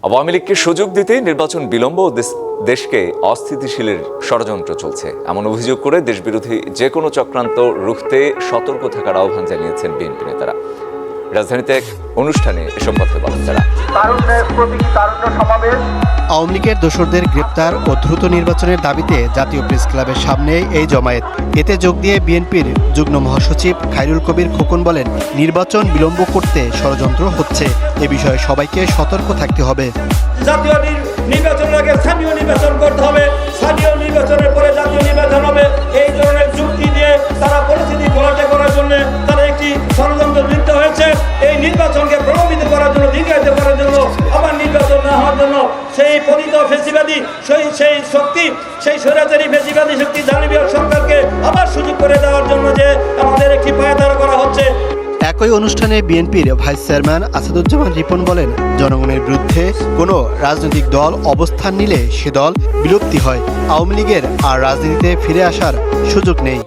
আওয়ামী লীগকে সুযোগ দিতে নির্বাচন বিলম্ব ও দেশকে অস্থিতিশীলের ষড়যন্ত্র চলছে এমন অভিযোগ করে দেশবিরোধী যে কোনো চক্রান্ত রুখতে সতর্ক থাকার আহ্বান জানিয়েছেন বিএনপি নেতারা। রাজধানীতে এক অনুষ্ঠানে এসব কথা বলেন তারা। আওয়ামী লীগের দোসরদের গ্রেপ্তার ও দ্রুত নির্বাচনের দাবিতে জাতীয় প্রেস ক্লাবের সামনে এই জমায়েত। এতে যোগ দিয়ে বিএনপির যুগ্ম মহাসচিব খায়রুল কবির খোকন বলেন, নির্বাচন বিলম্ব করতে ষড়যন্ত্র হচ্ছে। এ বিষয়ে সবাইকে সতর্ক থাকতে হবে। জাতীয় নির্বাচনের আগে স্থানীয় নির্বাচন করতে হবে, স্থানীয় নির্বাচনের পরে জাতীয় নির্বাচন হবে। এই ধরনের যুক্তি দিয়ে তারা পরিস্থিতি ঘোলাটে করার জন্য তারা একটি ষড়যন্ত্র লিপ্ত হয়েছে। এই নির্বাচনকে প্রভাবিত করার জন্য, দীর্ঘায়িত করার জন্য, আবার নির্বাচন না হওয়ার জন্য সেই পতিত ফেসিবাদী সেই শক্তি, সেই স্বৈরাচারী ফেসিবাদী শক্তি জালিমিয়া সরকারকে আবার সুযোগ করে দেওয়ার জন্য যে আমাদের একটি পায়তারা করা হচ্ছে। একই অনুষ্ঠানে বিএনপির ভাইস চেয়ারম্যান আসাদুজ্জামান রিপন বলেন, জনগণের বিরুদ্ধে কোনো রাজনৈতিক দল অবস্থান নিলে সে দল বিলুপ্তি হয়। আওয়ামী লীগের আর রাজনীতিতে ফিরে আসার সুযোগ নেই।